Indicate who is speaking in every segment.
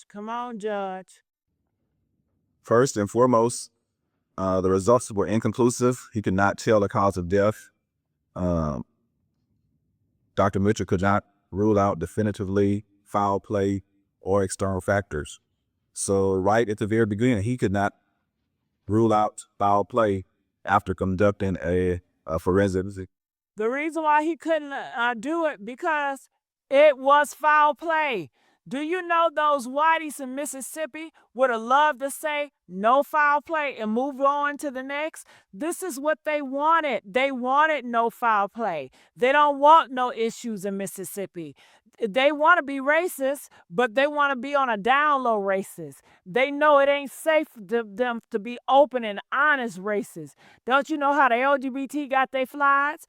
Speaker 1: Come on, Judge.
Speaker 2: First and foremost, the results were inconclusive. He could not tell the cause of death. Dr. Mitchell could not rule out definitively foul play or external factors. So right at the very beginning, he could not rule out foul play after conducting a forensic.
Speaker 1: The reason why he couldn't do it because it was foul play. Do you know those whiteys in Mississippi would have loved to say no foul play and move on to the next? This is what they wanted. They wanted no foul play. They don't want no issues in Mississippi. They want to be racist, but they want to be on a down low racist. They know it ain't safe for them to be open and honest racist. Don't you know how the LGBT got their flags?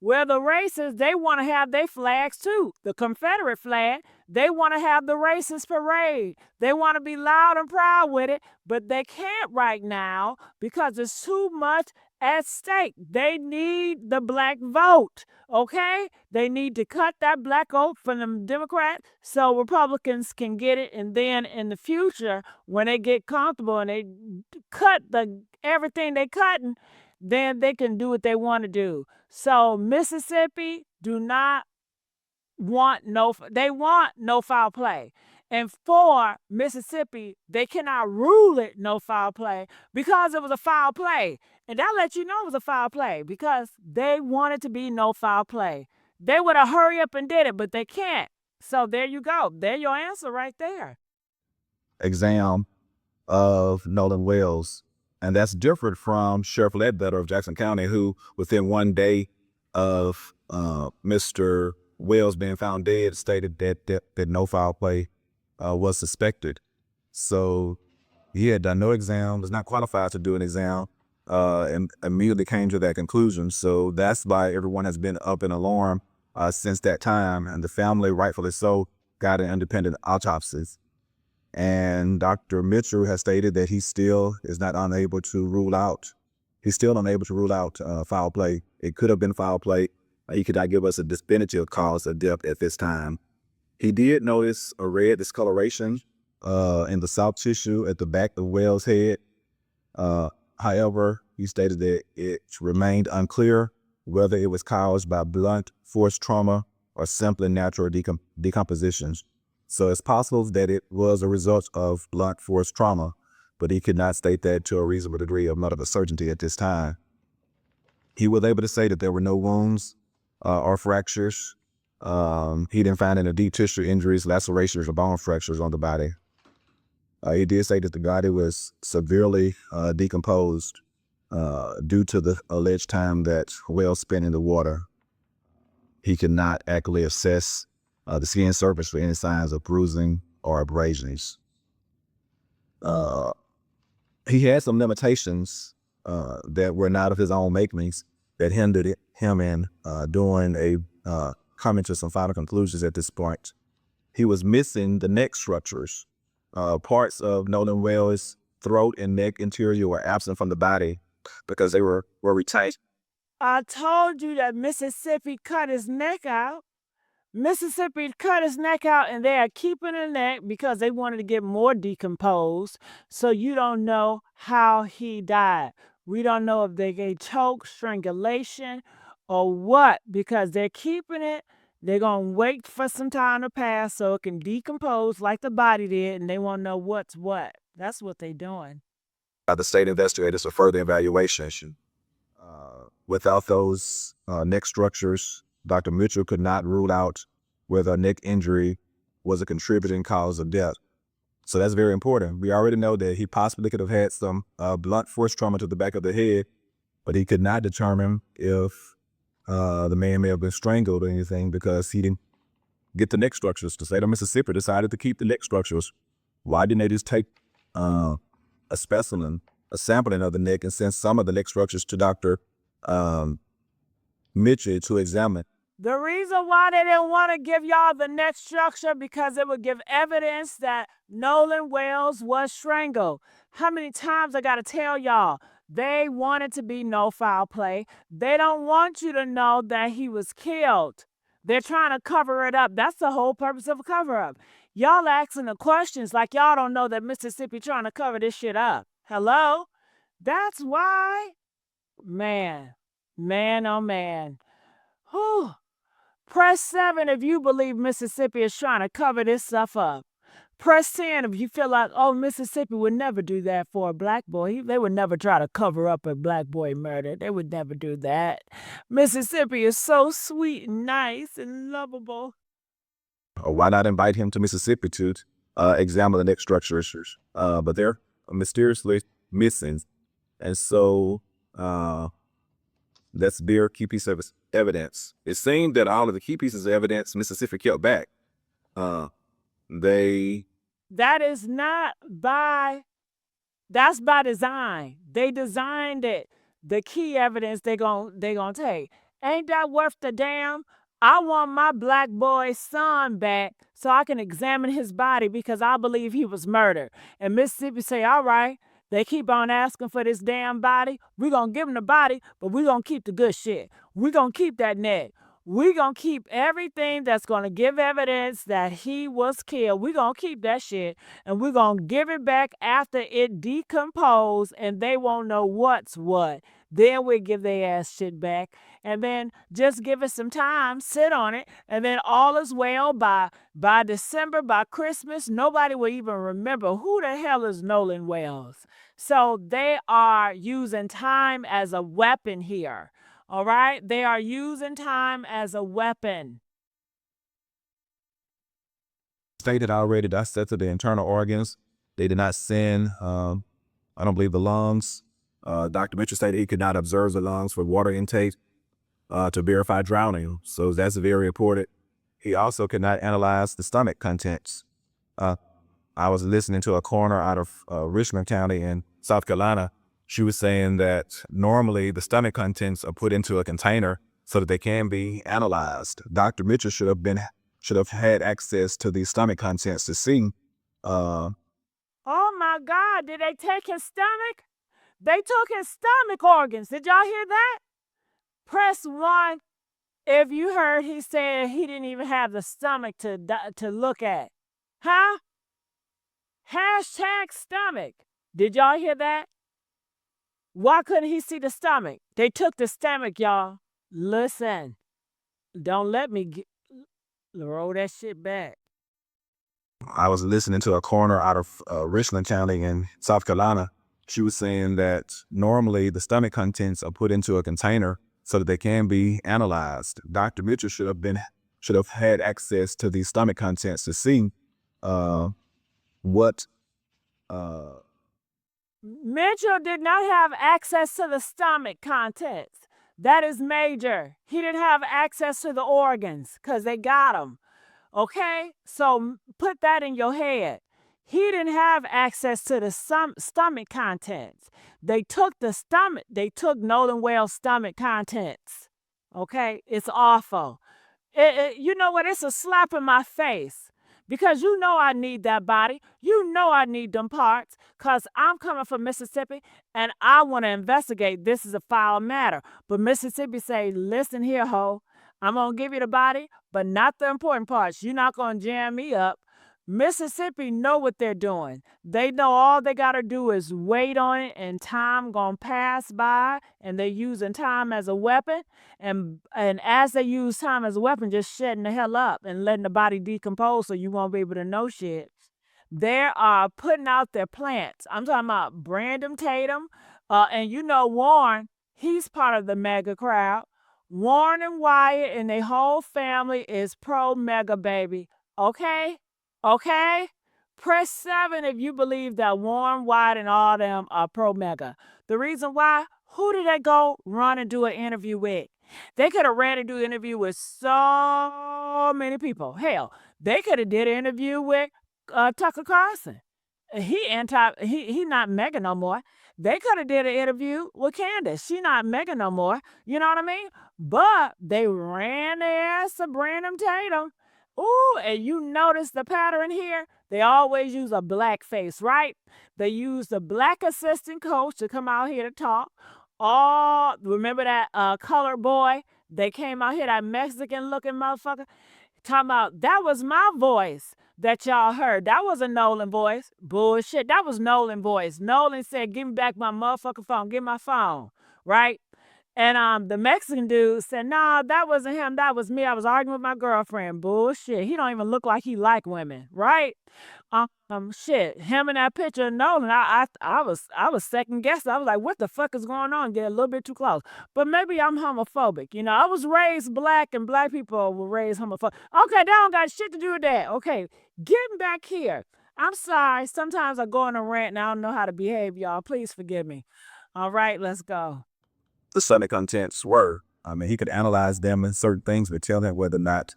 Speaker 1: Well, the racists, they want to have their flags too. The Confederate flag, they want to have the racist parade. They want to be loud and proud with it, but they can't right now because there's too much at stake. They need the black vote, okay? They need to cut that black vote from the Democrats so Republicans can get it. And then in the future, when they get comfortable and they cut everything they cutting, then they can do what they want to do. So Mississippi do not want they want no foul play. And for Mississippi, they cannot rule it no foul play because it was a foul play. And that lets you know it was a foul play because they wanted to be no foul play. They would have hurried up and did it, but they can't. So there you go. There's your answer right there.
Speaker 2: Exam of Nolan Wells. And that's different from Sheriff Ledbetter of Jackson County, who within 1 day of Mr. Wells being found dead stated that no foul play was suspected. So he had done no exam, was not qualified to do an exam, and immediately came to that conclusion. So that's why everyone has been up in alarm since that time, and the family, rightfully so, got an independent autopsy. And Dr. Mitchell has stated that he still is not unable to rule out. He's still unable to rule out foul play. It could have been foul play. He could not give us a definitive cause of death at this time. He did notice a red discoloration in the soft tissue at the back of Wells' head. However, he stated that it remained unclear whether it was caused by blunt force trauma or simply natural decompositions. So it's possible that it was a result of blunt force trauma, but he could not state that to a reasonable degree of medical certainty at this time. He was able to say that there were no wounds or fractures. He didn't find any deep tissue injuries, lacerations, or bone fractures on the body. He did say that the body was severely decomposed due to the alleged time that Wells spent in the water. He could not accurately assess the skin surface for any signs of bruising or abrasions. He had some limitations that were not of his own makings that hindered him in doing coming to some final conclusions at this point. He was missing the neck structures. Parts of Nolan Wells' throat and neck interior were absent from the body because they were retained.
Speaker 1: I told you that Mississippi cut his neck out. Mississippi cut his neck out and they are keeping the neck because they wanted to get more decomposed. So you don't know how he died. We don't know if they gave choke, strangulation, or what because they're keeping it. They're going to wait for some time to pass so it can decompose like the body did and they want to know what's what. That's what they're doing.
Speaker 2: The state investigators for further evaluation. Without those neck structures, Dr. Mitchell could not rule out whether a neck injury was a contributing cause of death. So that's very important. We already know that he possibly could have had some blunt force trauma to the back of the head, but he could not determine if the man may have been strangled or anything because he didn't get the neck structures. The state of Mississippi decided to keep the neck structures. Why didn't they just take a specimen, a sampling of the neck, and send some of the neck structures to Dr. Mitchell to examine?
Speaker 1: The reason why they didn't want to give y'all the neck structure because it would give evidence that Nolan Wells was strangled. How many times I got to tell y'all? They wanted to be no foul play. They don't want you to know that he was killed. They're trying to cover it up. That's the whole purpose of a cover-up. Y'all asking the questions like y'all don't know that Mississippi trying to cover this shit up. Hello? That's why. Man. Man, oh man. Whew. Press 7 if you believe Mississippi is trying to cover this stuff up. Press 10 if you feel like, oh, Mississippi would never do that for a black boy. They would never try to cover up a black boy murder. They would never do that. Mississippi is so sweet and nice and lovable.
Speaker 2: Or why not invite him to Mississippi to examine the next structure issues? But they're mysteriously missing. And so that's their key piece of evidence. It seemed that all of the key pieces of evidence Mississippi kept back.
Speaker 1: That is not by, that's by design. They designed it. The key evidence they gonna take. Ain't that worth the damn? I want my black boy's son back so I can examine his body because I believe he was murdered. And Mississippi say, all right, they keep on asking for this damn body. We're going to give them the body, but we're going to keep the good shit. We're going to keep that neck. We're going to keep everything that's going to give evidence that he was killed. We're going to keep that shit, and we're going to give it back after it decomposed, and they won't know what's what. Then we give their ass shit back, and then just give it some time, sit on it, and then all is well. By December, by Christmas, nobody will even remember who the hell is Nolan Wells. So they are using time as a weapon here. All right? They are using time as a weapon.
Speaker 2: Stated already, dissected the internal organs. They did not send, I don't believe, the lungs. Dr. Mitchell stated he could not observe the lungs for water intake to verify drowning. So that's very important. He also could not analyze the stomach contents. I was listening to a coroner out of Richland County in South Carolina. She was saying that normally the stomach contents are put into a container so that they can be analyzed. Dr. Mitchell should have had access to the stomach contents to see.
Speaker 1: Oh my God, did they take his stomach? They took his stomach organs. Did y'all hear that? Press 1 if you heard he said he didn't even have the stomach to look at. Huh? Hashtag stomach. Did y'all hear that? Why couldn't he see the stomach? They took the stomach, y'all. Listen, don't let me roll that shit back.
Speaker 2: I was listening to a coroner out of Richland County in South Carolina. She was saying that normally the stomach contents are put into a container so that they can be analyzed. Dr. Mitchell should have had access to the stomach contents to see what.
Speaker 1: Mitchell did not have access to the stomach contents. That is major. He didn't have access to the organs because they got them. Okay? So put that in your head. He didn't have access to the stomach contents. They took Nolan Wells' stomach contents. Okay? It's awful. You know what? It's a slap in my face. Because you know I need that body. You know I need them parts. Because I'm coming from Mississippi and I want to investigate. This is a foul matter. But Mississippi say, listen here, ho. I'm going to give you the body, but not the important parts. You're not going to jam me up. Mississippi know what they're doing. They know all they got to do is wait on it and time going to pass by and they're using time as a weapon. And as they use time as a weapon, just shutting the hell up and letting the body decompose so you won't be able to know shit. They are putting out their plants. I'm talking about Brandon Tatum. And you know Warren, he's part of the mega crowd. Warren and Wyatt and their whole family is pro-mega, baby. Okay? Okay? Press 7 if you believe that Warren, Wyatt, and all them are pro-mega. The reason why, who did they go run and do an interview with? They could have ran and do an interview with so many people. Hell, they could have did an interview with Tucker Carlson. He not mega no more. They could have did an interview with Candace. She not mega no more. You know what I mean? But they ran their ass to Brandon Tatum. Ooh, and you notice the pattern here? They always use a black face, right? They use the black assistant coach to come out here to talk. Oh, remember that colored boy? They came out here, that Mexican looking motherfucker? Talking about, that was my voice. that y'all heard. That was a Nolan voice. Bullshit. That was Nolan voice. Nolan said, "Give me back my motherfucking phone. Give me my phone." Right? And the Mexican dude said, "Nah, that wasn't him. That was me. I was arguing with my girlfriend." Bullshit. He don't even look like he like women, right? Shit. Him in that picture of Nolan, I was second guessing. I was like, what the fuck is going on? Get a little bit too close. But maybe I'm homophobic. You know, I was raised black and black people were raised homophobic. Okay, that don't got shit to do with that. Okay, getting back here. I'm sorry. Sometimes I go on a rant and I don't know how to behave, y'all. Please forgive me. All right, let's go.
Speaker 2: The Sunday contents were, I mean, he could analyze them and certain things would tell him whether or not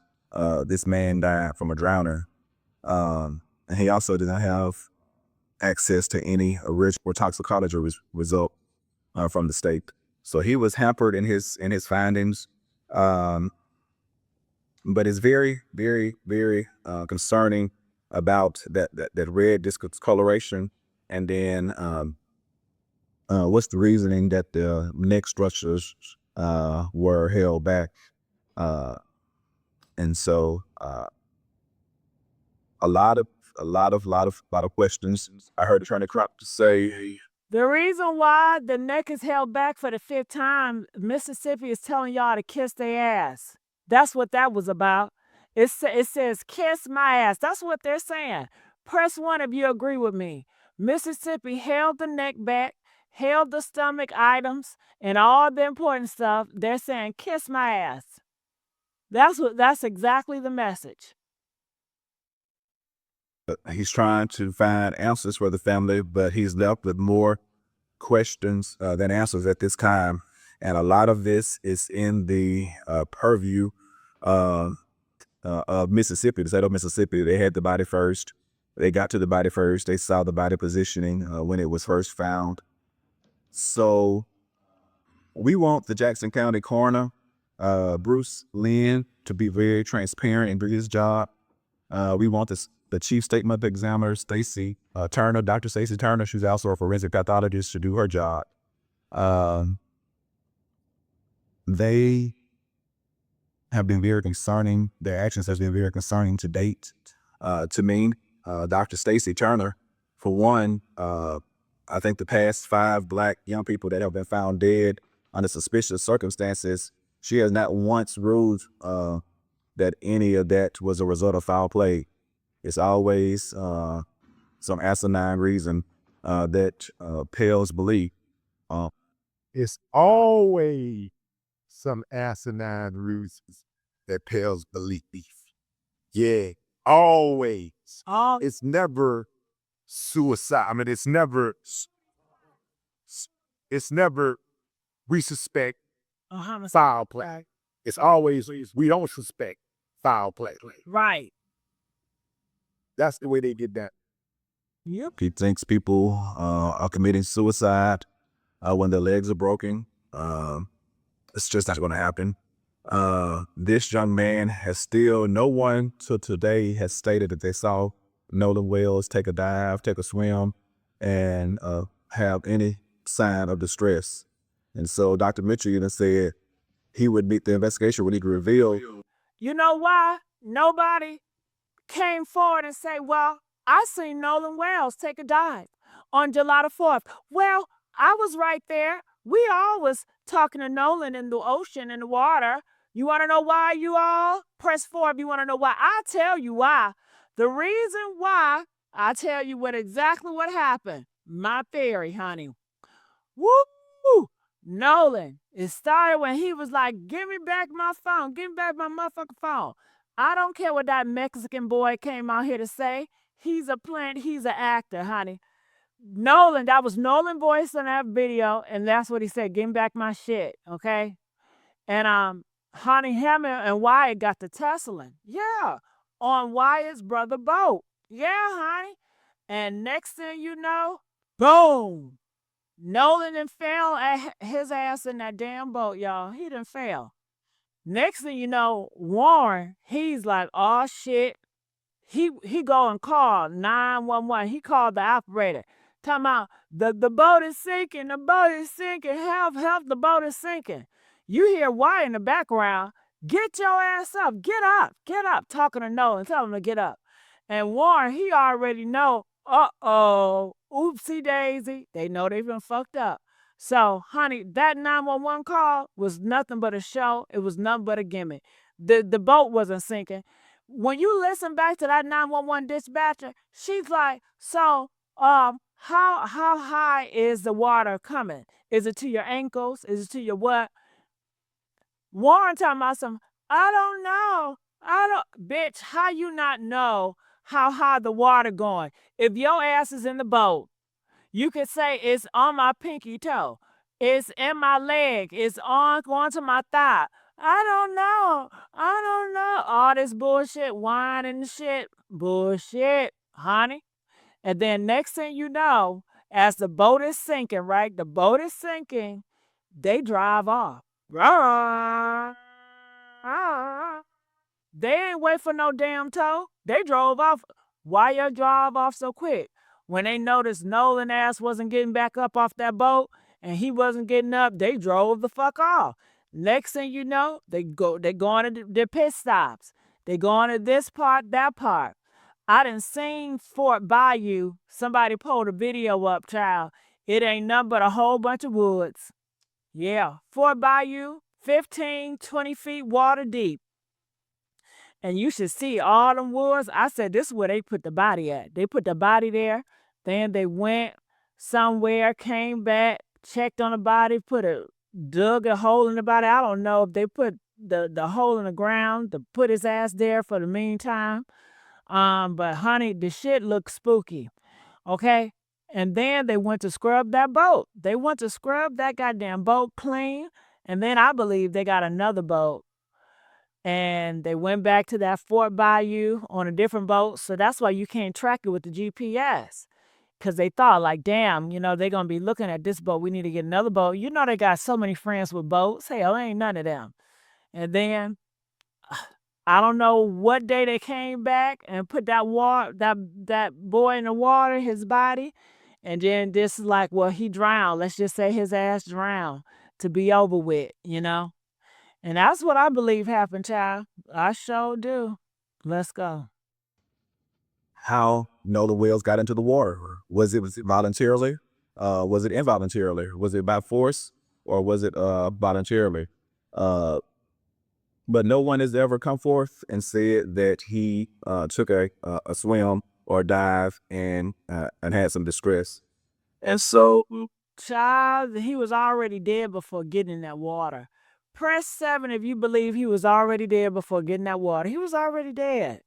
Speaker 2: this man died from a drowner. And he also did not have access to any original or toxicology result from the state. So he was hampered in his findings. But it's very, very, very concerning about that red discoloration. And then what's the reasoning that the neck structures were held back? And so a lot of questions. I heard Attorney Crop say,
Speaker 1: The reason why the neck is held back for the 5th time, Mississippi is telling y'all to kiss their ass. That's what that was about. It says, kiss my ass. That's what they're saying. Press 1 if you agree with me. Mississippi held the neck back, held the stomach items, and all the important stuff. They're saying, kiss my ass. That's exactly the message.
Speaker 2: he's trying to find answers for the family, but he's left with more questions than answers at this time. And a lot of this is in the purview of Mississippi, the state of Mississippi. They had the body first. They got to the body first. They saw the body positioning when it was first found. So we want the Jackson County coroner, Bruce Lynn, to be very transparent and do his job. We want the chief state medical examiner, Stacy Turner, Dr. Stacy Turner, she's also a forensic pathologist, to do her job. They have been very concerning. Their actions has been very concerning to date. To me, Dr. Stacy Turner, for one, I think the past 5 Black young people that have been found dead under suspicious circumstances, she has not once ruled that any of that was a result of foul play. It's always some asinine reason that pales belief.
Speaker 3: It's always some asinine reasons that pales belief. Yeah, always.
Speaker 1: Oh,
Speaker 3: It's never suicide. I mean, it's never we suspect foul play. It's always we don't suspect foul play.
Speaker 1: right.
Speaker 3: That's the way they did that.
Speaker 1: Yep.
Speaker 2: He thinks people are committing suicide when their legs are broken. It's just not going to happen. This young man has still, no one till today has stated that they saw Nolan Wells take a dive, take a swim, and have any sign of distress. And so Dr. Mitchell even said he would meet the investigation when he could reveal.
Speaker 1: You know why nobody came forward and say, well, I seen Nolan Wells take a dive on July the 4th. Well, I was right there. We all was talking to Nolan in the ocean, in the water. You want to know why, you all? Press 4 if you want to know why. I tell you why. The reason why, I tell you exactly what happened. My theory, honey. Woo! Nolan, it started when he was like, give me back my phone. Give me back my motherfucking phone. I don't care what that Mexican boy came out here to say. He's a plant. He's an actor, honey. Nolan, that was Nolan voice in that video, and that's what he said. Give me back my shit, okay? And Honey Hammond and Wyatt got the tussling. Yeah, on Wyatt's brother boat. Yeah, honey. And next thing you know, boom. Nolan done fell at his ass in that damn boat, y'all. He done fell. Next thing you know, Warren, he's like, oh shit. He go and call 911. He called the operator. Talking about the boat is sinking, the boat is sinking, help, the boat is sinking. You hear Wyatt in the background, get your ass up, get up, talking to Nolan, tell him to get up. And Warren, he already know, uh-oh, oopsie daisy. They know they been fucked up. So, honey, that 911 call was nothing but a show. It was nothing but a gimmick. The boat wasn't sinking. When you listen back to that 911 dispatcher, she's like, so, how high is the water coming? Is it to your ankles? Is it to your what? Warren talking about some, I don't know. I don't, bitch, how you not know how high the water going? If your ass is in the boat, you could say it's on my pinky toe. It's in my leg. It's on going to my thigh. I don't know. I don't know. All this bullshit, wine and shit. Bullshit, honey. And then next thing you know, as the boat is sinking, right? The boat is sinking, they drive off. They ain't wait for no damn tow. They drove off. Why you drive off so quick? When they noticed Nolan ass wasn't getting back up off that boat and he wasn't getting up, they drove the fuck off. Next thing you know, they going to their pit stops. They going to this part, that part. I done seen Fort Bayou. Somebody pulled a video up, child. It ain't nothing but a whole bunch of woods. Yeah, Fort Bayou, 15, 20 feet water deep. And you should see all them woods. I said, this is where they put the body at. They put the body there. Then they went somewhere, came back, checked on the body, dug a hole in the body. I don't know if they put the hole in the ground to put his ass there for the meantime. But honey, the shit looks spooky. Okay? And then they went to scrub that boat. They went to scrub that goddamn boat clean. And then I believe they got another boat and they went back to that Fort Bayou on a different boat. So that's why you can't track it with the GPS. Because they thought, like, damn, they're going to be looking at this boat. We need to get another boat. They got so many friends with boats. Hell, ain't none of them. And then I don't know what day they came back and put that boy in the water, his body. And then this is like, well, he drowned. Let's just say his ass drowned to be over with. And that's what I believe happened, child. I sure do. Let's go.
Speaker 2: How Nolan Wells got into the war? Was it voluntarily? Was it involuntarily? Was it by force or was it voluntarily? But no one has ever come forth and said that he took a swim or dive and had some distress. And so,
Speaker 1: Child, he was already dead before getting in that water. Press 7 if you believe he was already dead before getting that water. He was already dead.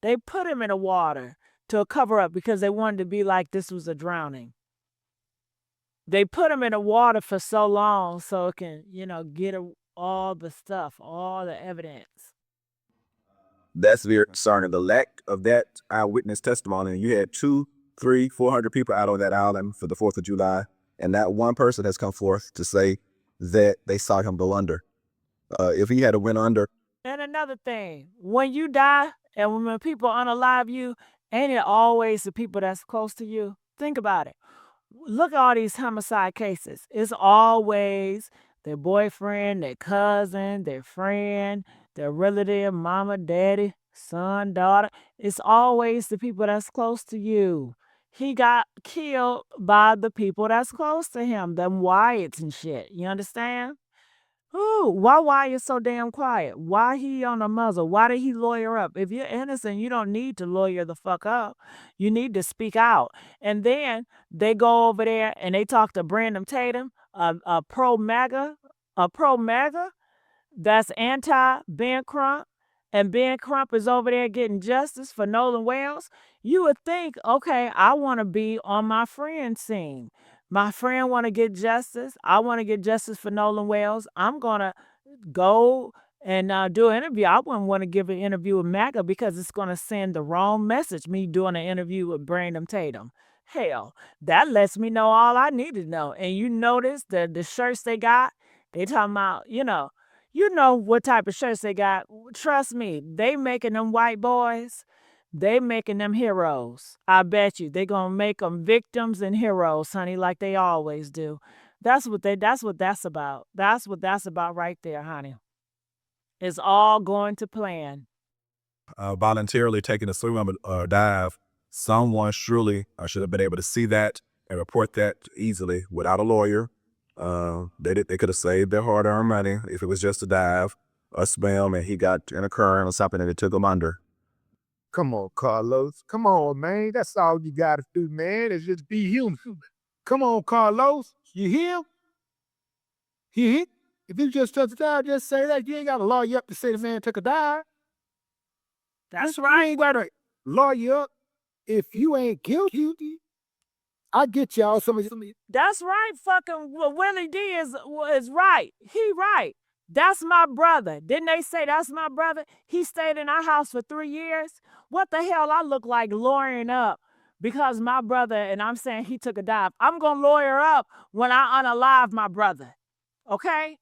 Speaker 1: They put him in the water to cover up because they wanted to be like this was a drowning. They put him in the water for so long so it can, get all the stuff, all the evidence.
Speaker 2: That's very concerning. The lack of that eyewitness testimony. You had 200, 300, 400 people out on that island for the 4th of July, and not one person has come forth to say that they saw him go under. If he had to went under.
Speaker 1: And another thing, when you die and when people unalive you, ain't it always the people that's close to you? Think about it. Look at all these homicide cases. It's always their boyfriend, their cousin, their friend, their relative, mama, daddy, son, daughter. It's always the people that's close to you. He got killed by the people that's close to him, them Wyatts and shit. You understand? Ooh, why Wyatt so damn quiet? Why he on the muzzle? Why did he lawyer up? If you're innocent, you don't need to lawyer the fuck up. You need to speak out. And then they go over there and they talk to Brandon Tatum, a pro-MAGA, that's anti-Ben Crump. And Ben Crump is over there getting justice for Nolan Wells. You would think, okay, I want to be on my friend's scene. My friend want to get justice. I want to get justice for Nolan Wells. I'm going to go and do an interview. I wouldn't want to give an interview with MAGA because it's going to send the wrong message, me doing an interview with Brandon Tatum. Hell, that lets me know all I need to know. And you notice the shirts they got, they talking about, you know what type of shirts they got. Trust me, they making them white boys, they making them heroes. I bet you they gonna make them victims and heroes, honey, like they always do. That's what that's about. That's what that's about right there, honey. It's all going to plan.
Speaker 2: voluntarily taking a swim or dive, someone surely should have been able to see that and report that easily without a lawyer. They could have saved their hard-earned money if it was just a dive, a swim, and he got in a current or something and it took him under.
Speaker 3: Come on, Carlos. Come on, man. That's all you gotta do, man, is just be human. Come on, Carlos. You hear? You hear? If you just took a dive, just say that. You ain't got to lawyer up to say the man took a dive.
Speaker 1: That's
Speaker 3: You
Speaker 1: right.
Speaker 3: ain't got to lawyer up if you ain't guilty. I get y'all some of you.
Speaker 1: That's right. Fucking Willie D is right. He right. That's my brother. Didn't they say that's my brother? He stayed in our house for 3 years. What the hell I look like lawyering up because my brother, and I'm saying he took a dive. I'm going to lawyer up when I unalive my brother. Okay?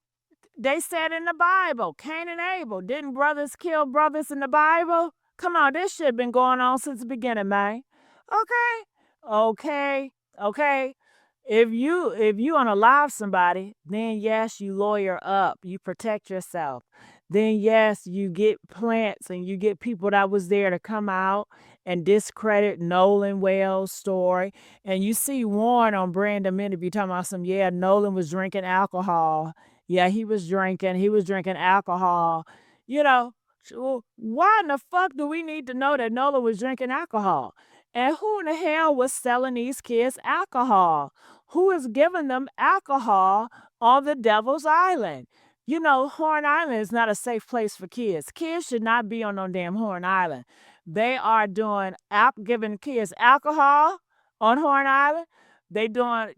Speaker 1: They said in the Bible, Cain and Abel. Didn't brothers kill brothers in the Bible? Come on, this shit been going on since the beginning, man. Okay. If you unalive somebody, then yes, you lawyer up. You protect yourself. Then yes, you get plants and you get people that was there to come out and discredit Nolan Wells' story. And you see Warren on Brandon interview talking about Nolan was drinking alcohol. Yeah, he was drinking alcohol. Why in the fuck do we need to know that Nolan was drinking alcohol? And who in the hell was selling these kids alcohol? Who is giving them alcohol on the Devil's Island? Horn Island is not a safe place for kids. Kids should not be on no damn Horn Island. They are giving kids alcohol on Horn Island. They doing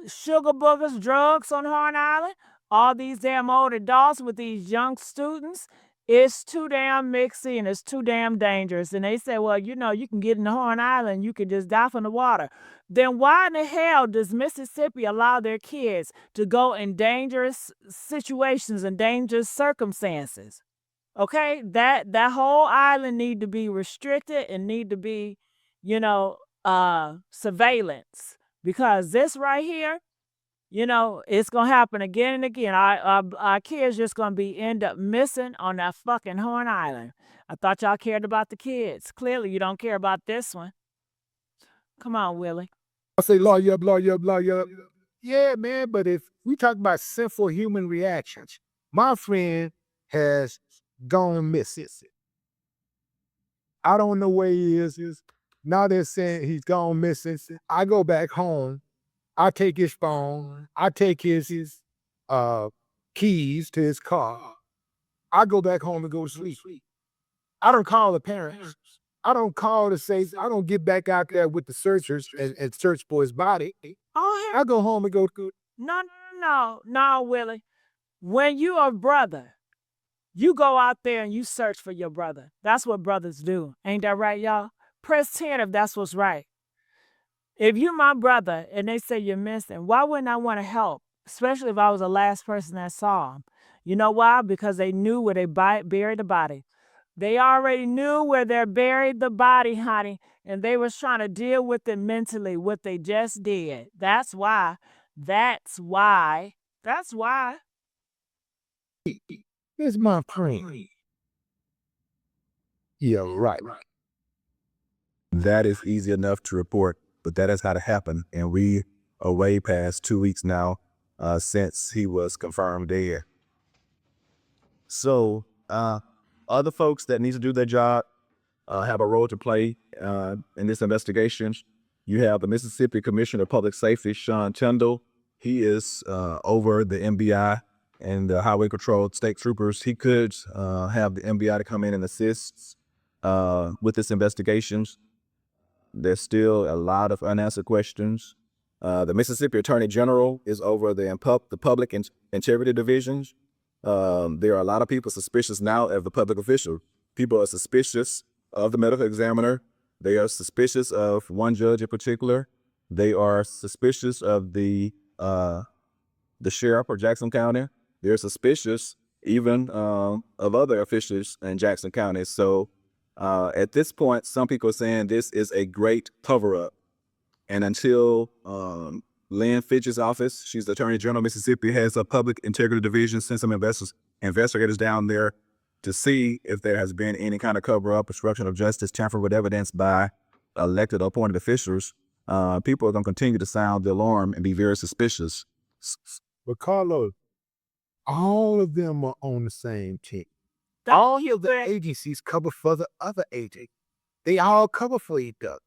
Speaker 1: sugar boogers, drugs on Horn Island. All these damn old adults with these young students. It's too damn mixy and it's too damn dangerous. And they say, well, you can get in the Horn Island, you could just die from the water. Then why in the hell does Mississippi allow their kids to go in dangerous situations and dangerous circumstances? Okay, that whole island need to be restricted and need to be, surveillance. Because this right here, it's gonna happen again and again. Our kids just gonna end up missing on that fucking Horn Island. I thought y'all cared about the kids. Clearly, you don't care about this one. Come on, Willie.
Speaker 3: I say lawyer up, lawyer up, lawyer up. Yeah, man, but if we talk about sinful human reactions, my friend has gone missing. I don't know where he is. Now they're saying he's gone missing. I go back home. I take his phone. I take his keys to his car. I go back home and go to sleep. I don't call the parents. I don't call to say, I don't get back out there with the searchers and search for his body.
Speaker 1: Oh,
Speaker 3: I go home and go to.
Speaker 1: No, Willie. When you are a brother, you go out there and you search for your brother. That's what brothers do. Ain't that right, y'all? Press 10 if that's what's right. If you're my brother and they say you're missing, why wouldn't I want to help? Especially if I was the last person that saw him. You know why? Because they knew where they buried the body. They already knew where they buried the body, honey, and they was trying to deal with it mentally, what they just did. That's why.
Speaker 3: Here's my friend. Yeah, right.
Speaker 2: That is easy enough to report, but that has had to happen. And we are way past 2 weeks now since he was confirmed dead. So other folks that need to do their job have a role to play in this investigation. You have the Mississippi Commissioner of Public Safety, Sean Tyndall. He is over the MBI and the Highway Patrol state troopers. He could have the MBI to come in and assist with this investigation. There's still a lot of unanswered questions. The Mississippi Attorney General is over the Public Integrity Divisions. There are a lot of people suspicious now of the public official. People are suspicious of the medical examiner. They are suspicious of one judge in particular. They are suspicious of the sheriff of Jackson County. They're suspicious even of other officials in Jackson County. So at this point, some people are saying this is a great cover-up. And until Lynn Fitch's office, she's the Attorney General of Mississippi, has a public integrity division, sent some investigators down there to see if there has been any kind of cover-up, obstruction of justice, tamper with evidence by elected or appointed officials, people are going to continue to sound the alarm and be very suspicious.
Speaker 3: But Carlos, all of them are on the same team.
Speaker 1: The-
Speaker 3: All of the agencies cover for the other agent. They all cover for each other.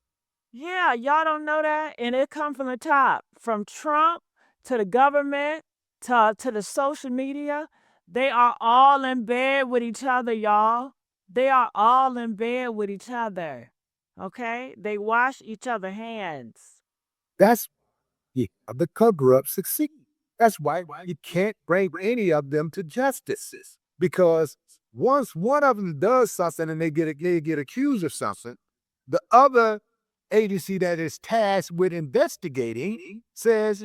Speaker 1: Yeah, y'all don't know that, and it come from the top, from Trump to the government to the social media. They are all in bed with each other, y'all. They are all in bed with each other. Okay, they wash each other's hands.
Speaker 3: That's the cover-up succeed. That's why you can't bring any of them to justice. Because once one of them does something and they get accused of something, the other agency that is tasked with investigating says,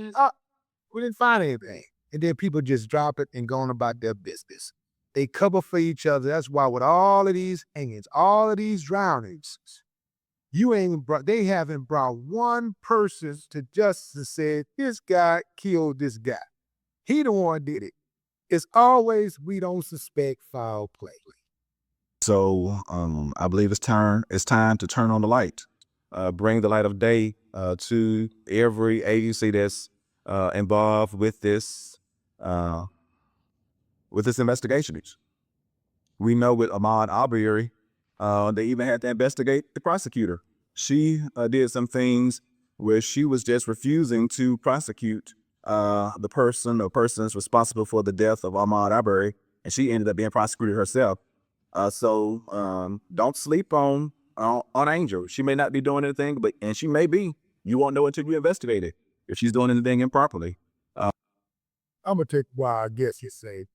Speaker 3: we didn't find anything. And then people just drop it and go on about their business. They cover for each other. That's why with all of these hangings, all of these drownings, they haven't brought one person to justice and said, this guy killed this guy. He the one did it. It's always, we don't suspect foul play.
Speaker 2: So I believe it's time to turn on the light, bring the light of day to every agency that's involved with this investigation. We know with Ahmaud Arbery, they even had to investigate the prosecutor. She did some things where she was just refusing to prosecute the person or persons responsible for the death of Ahmaud Arbery, and she ended up being prosecuted herself. So don't sleep on Angel. She may not be doing anything, and she may be. You won't know until you investigate it if she's doing anything improperly.
Speaker 3: I'm gonna take, well, I guess you say,